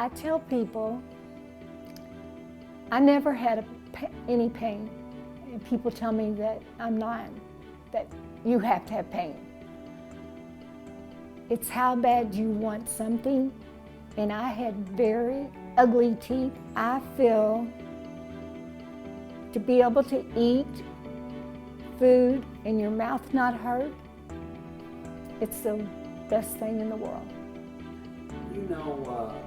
I tell people I never had any pain. And people tell me that I'm lying, that you have to have pain. It's how bad you want something, and I had very ugly teeth. I feel to be able to eat food and your mouth not hurt, it's the best thing in the world. You know,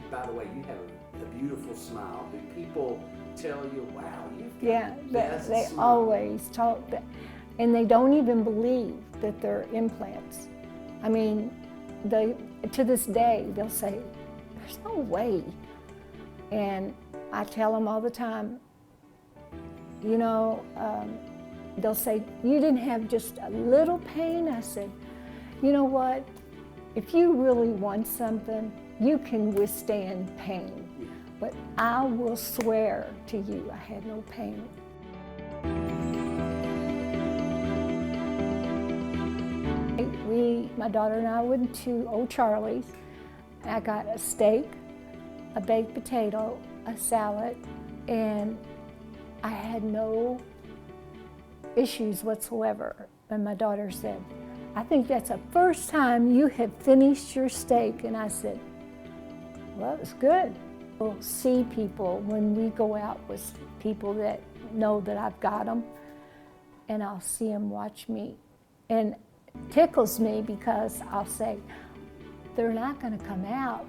by the way, you have a beautiful smile. Do people tell you, wow, you've got the best they smile? always talk that, and they don't even believe that they're implants. I mean, to this day, they'll say, there's no way. And I tell them all the time, you know, they'll say, you didn't have just a little pain? I said, you know what? If you really want something, you can withstand pain. But I will swear to you, I had no pain. My daughter and I went to Old Charlie's. I got a steak, a baked potato, a salad, and I had no issues whatsoever. And my daughter said, I think that's the first time you have finished your steak. And I said, well, it was good. We'll see people when we go out with people that know that I've got them, and I'll see them watch me. And it tickles me because I'll say, they're not going to come out